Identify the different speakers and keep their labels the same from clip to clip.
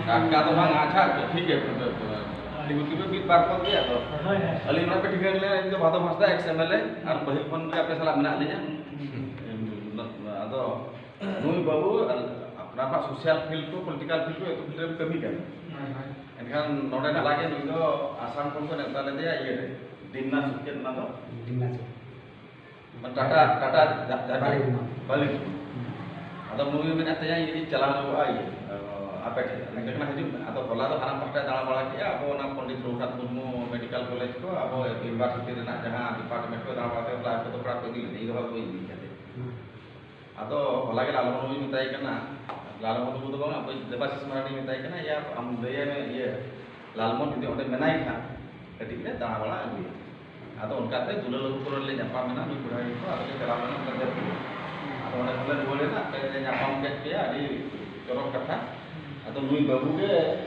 Speaker 1: Kakak tuh bang aja ठीक है tiba-tiba bit barcode dia atau alim nak ketiga ni itu batu masta XML আর বহির phone पे आपके साला menak linya atau nui babu kenapa sosial field tu political field tu itu filter kami kan enkan node nak lagi itu asam pun kan entah dia iya deh dinas sekian atau
Speaker 2: dinas
Speaker 1: Tata balik atau nui menatanya ini jalan ai apa itu? Nanti kena hidup atau kalau tu anak pasca dalam balik ya, apa nak pondok Rohat Murmu Medical College tu, apa universiti nak jangan department tu dalam balik tu, apa tu praktek ini, itu hal tu ini jadi. Atau lagi lalu mau minta ikan lalu mau tu bang apa debat semarang minta ikan ya, amdaya ni ya, lalu mau itu orang menaik kan, ketika dalam balik lagi. Atau orang kata tu lalu kurang le nyapa mana ni kurang itu, atau dia dalam mana kerja tu, atau orang kurang boleh nak kerja nyapa mungkin dia di corong kata. Atau nui babu ke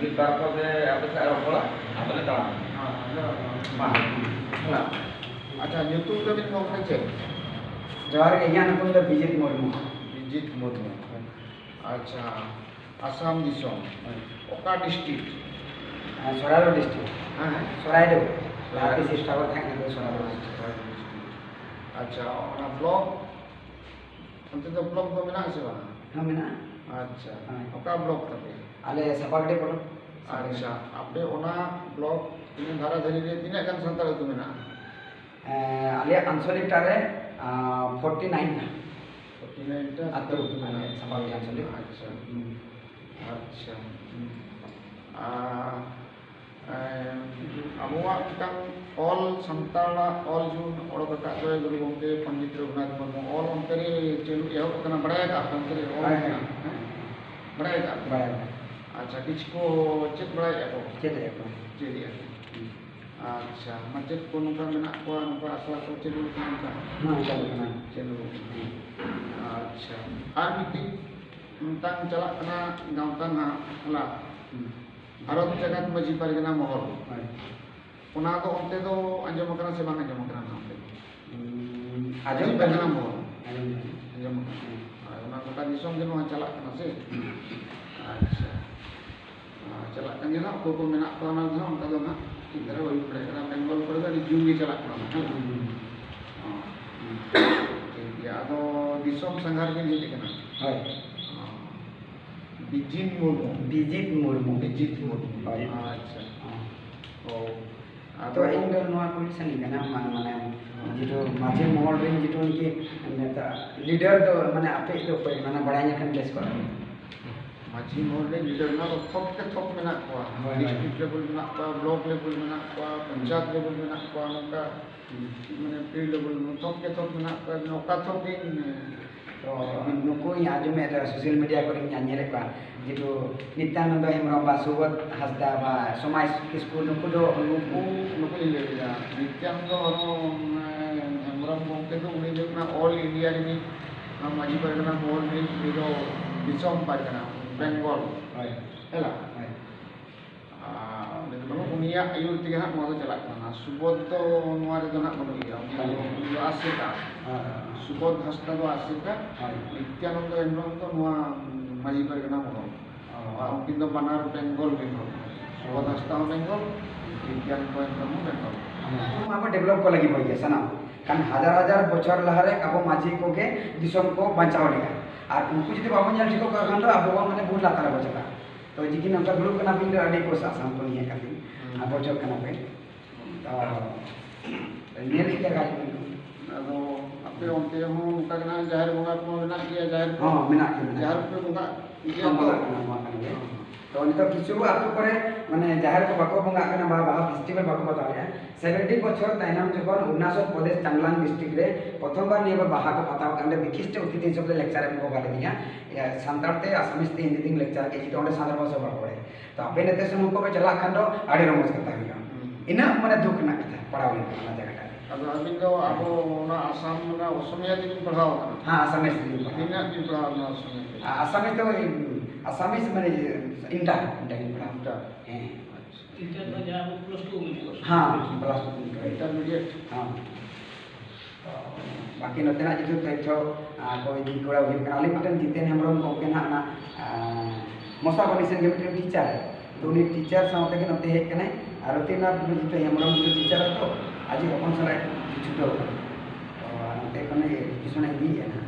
Speaker 1: bit barcode ke apa sih orang pola apa ni tahu?
Speaker 3: Nah, acha YouTube ke bin mau kerja?
Speaker 2: Jawar ke yang aku dah Bijit Murmu.
Speaker 3: Bijit Murmu. Acha, Assam Disom. Oka district.
Speaker 2: Soraro district. Soraido. Lati sistawat yang itu Soraro district.
Speaker 3: Acha, orang blog. Nanti tu blog tu mana sih bang?
Speaker 2: Mana?
Speaker 3: अच्छा ओका block तबे
Speaker 2: आले सपागडे पड़ो
Speaker 3: अच्छा आपे ओना block तीन धारा धरी रे तीन गन संताल तु मेना
Speaker 2: आले आंचलिक टारे 49 ना
Speaker 3: 49 टा
Speaker 2: अतो माने सपागडे आंचलिक
Speaker 3: अच्छा अच्छा अबुआ कितां ऑल संताला ऑल जून ओडकटा तो गुरु गंगे पंडित रघुनाथ मुर्मू ऑल अंतरे चलु एहो कना बड़ाय का अंतरे ऑल बड़ाय का अच्छा किसको चेक बड़ाय को
Speaker 2: चेक को
Speaker 3: चेक अच्छा macet ko nungka menak ko nungka asal ko celu nungka celu अच्छा আর meeting tentang calak kena gautang lah Arot jagat maji parigana mohol. Una to onte to anjom makana se bang anjom makana onte. Anjom parigana mohol. Anjom. Una kota disong ke no calak kana se. Acha. Calak kan jena ko ko menak ko na dham ta na. Kira wali parigana Bengal parigana di jungi calak kana. Ya to disong sangar ke ni kana. Hai. Bijit Murmu. अच्छा
Speaker 2: तो इन दो नवा position लेना माने जितो माझे मोहल range जितो उनके लीडर तो माने आपे तो कोई माने बड़ाई kan प्लेस कर
Speaker 3: माझे मोहल रेंज लीडर ना तो थप के थप में ना को डिस्ट्रिक्ट लेवल में ना को ब्लॉक लेवल में ना को पंचायत लेवल में ना को उनका माने फील्ड लेवल में थप के थप में ना को नौका थप दिन
Speaker 2: तो नुको यहाँ जो मैं सोशल मीडिया को nyanyere का जितो नित्यानंद हेमब्रम बा सुबोध हासदा बा समाज स्कूल नुको दो
Speaker 3: नुको ले जा नित्यानंद हेमब्रम गंगे तो उन्हें जो ना ऑल इंडिया रे माजी परगना मोहल रे जो दिसम परगना बेंगल हेला लेकिन उनिया आयु तिगा ना मो चला ना सुबोध तो नोवारे दो ना बनो गया उनी आसेका सुबोध हासदा तो आसेका नित्यानंद हेमब्रम तो नोवा माजी परगना मोहल उनकिन तो बनार Bengal Subodh Hansda Bengal Nityanand Hembram Bengal
Speaker 2: apa develop ko lagi boy sana kan हजार बछर लहारे अब माझी को के दिसम को बचाव लेगा और उनको जदि बाबू जन ठीक कर खंड अब माने बहुत लातार बचका तो जिकि नका ग्रुप कना पिन अडी को सासम को नहीं कर अब बचक कना पे तो नेली के गाड़ी
Speaker 3: अदो आपे ओंते हो उनका कना जाहिर बंगा को मेना किया जाहिर
Speaker 2: हां मेना के
Speaker 3: जाहिर पे बंगा
Speaker 2: किया तो नितो किछु आतु करे माने जाहिर को बाको बंगा कना बाबा फेस्टिवल बाको बता है 70 बछर ताइनाम जखन अरुणाचल प्रदेश चांगलांग डिस्ट्रिक्ट रे प्रथम बार निबर बाहा को पताव कांडे विशिष्ट अतिथि हिसाब से लेक्चर को गाले दिया या सांतारते आसामीज ते हिंदी दिन लेक्चर के जितो ओंडे सांतार भाषा बा पड़े तो आपे नेते सुनु को चला खंडो आडी रमज कथा हिया इना माने दुख ना कथा पड़ाव ले ना जगह
Speaker 3: Ado amin do abo na asam na osomia din pahau.
Speaker 2: हाँ assamese din
Speaker 3: Tina din pahau na osomia.
Speaker 2: assamese तो assamese माने इंटा इंटा
Speaker 3: Ita.
Speaker 4: इंटर में जहाँ वो +2 में है।
Speaker 2: हाँ प्लस
Speaker 3: Intermediate.
Speaker 2: हाँ बाकी नोतेना जितु तथ्य को इदी कोड़ा हुई कना आली मिटन जितेन हेमरम गोके ना ना मोसा बनिसन के मिटन टीचर तो उनी टीचर साथे के नोते हेक कने आरो तेना जितु हेमरम जितु टीचर तो आज अपन सला छुटो तो नोते कने किसने दी है ना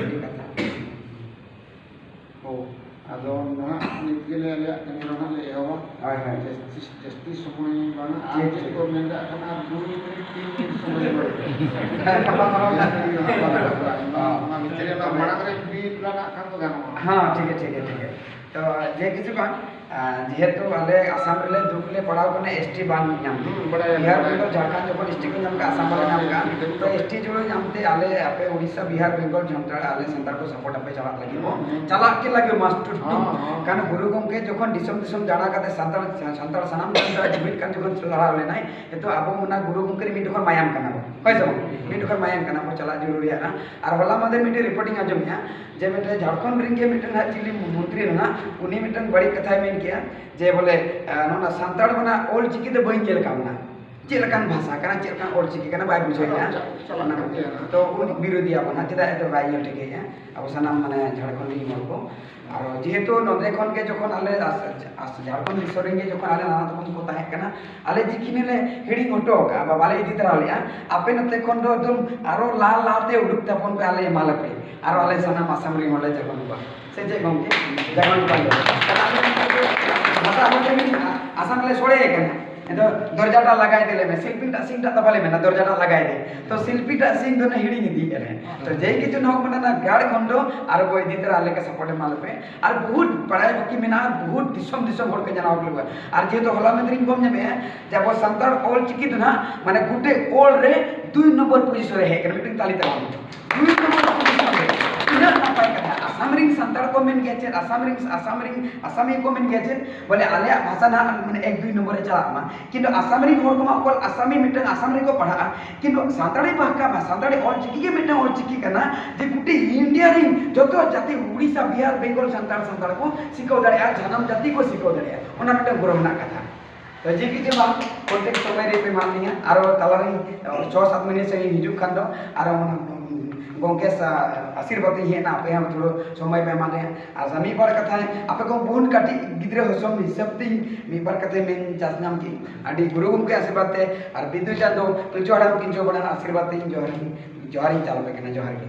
Speaker 2: ini kata
Speaker 3: Oh, ado na nikile ya kani rona le yawa.
Speaker 2: hai hai
Speaker 3: Justice semua mana aja ko menda kana 2 minit 3 minit semua. Ma mitri na mana kare bi plana kan to gano.
Speaker 2: हाँ ठीक है तो जे किछु बान जेहेतु आले आसाम रे दुखले पड़ाव कने एसटी बान नाम
Speaker 3: बड़ा
Speaker 2: बिहार बेंगल झारखंड जब डिस्ट्रिक्ट नाम का आसाम वाला नाम का तो एसटी जो नामते आले आपे उड़ीसा बिहार बेंगल झारखंड आले संताल को सपोर्ट आपे चला लगी चला के लगे मास्टर कान गुरु गंगे जखन दिसम दिसम जाना काते संताल सनाम संताल डिबिट कान जखन लड़ा ले नाय तो आबो मुना गुरु गंगे मी जखन मायाम कना होय सब मी जखन मायाम कना को चला जरूरी है ना और होला मदर मी रिपोर्टिंग आजम या जे मेटे झारखंड रिंगे मिटन हा चिली मंत्री ना उनी मिटन बड़ी कथा मेन किया जे बोले नोना संताल बना ओल चिकी दे बइन जेल कामना चेलकान भाषा कना चेलकान ओल चिकी कना बाय बुझाइया तो उन विरोधी आपन चेदा एतो बाय जेल ठेके है अब सनाम माने झारखंड री मोर को और जेहेतु नोदे खन के जखन आले झारखंड दिसोरेंगे जखन आले नाना तखन को ताहे कना आले जिखिने ले हिडिंग हटो का बाबाले इदि तरा लिया आपे नते खन दो एकदम आरो लाल लाते उडुक तपन पे आले मालपे आरो आले सनाम आसाम री होले जखन बा से जे गंगे जखन पाले भाषा होते में आसाम ले छोड़े कना तो दरजाटा लगाए दिले में शिल्पीटा सिंगटा तबाले में ना दरजाटा लगाए दे तो शिल्पीटा सिंग दोने हिडिंग दी करे तो जेई किछु नक मने ना गाड़ खंडो आर कोई दितर आले के सपोर्ट माल पे आर बहुत पढ़ाई बकी में ना बहुत दिसम दिसम हर के जनाव लग आर जे तो होला में रिंग बम में जब संताल ओल चिकी तो ना माने गुटे ओल रे 2 नंबर पोजीशन रे है के मीटिंग ताली तला 2 नंबर पोजीशन रे इना नापाय कथा आसाम रिंग संताल को मेन गेचे आसामी को मेन गेचे बोले आले भाषा ना माने 1 2 नंबर रे चला मा किंतु आसाम रिंग होर को मा कोल आसामी मिटन आसाम रे को पढ़ा किंतु संताली भाषा संताली ओल चिकी के मिटन ओल चिकी कना जे गुटे इंडिया रिंग जतो जाति उड़ीसा बिहार बेंगल संताल को सिखो दाड़िया जनम जाति को सिखो दाड़िया ओना मिटन गौरवना कथा तो जी की जे बात कॉन्टेक्ट समय रे पे मानिया आरो तलारी 6-7 मिनट से हिजु खान दो आरो गोंके आशीर्वाद ही ना पे हम थोड़ो समय पे माने आ मी बार कथा आपे को बहुत काटी गिद्रे होसम हिसाब ती मी बार कथे मेन जासनाम की आडी गुरु के आशीर्वाद ते और विद्यु चांदो पिलचो हड़म किंजो बड़ा आशीर्वाद ती जोहरी चाल पे कना जोहर की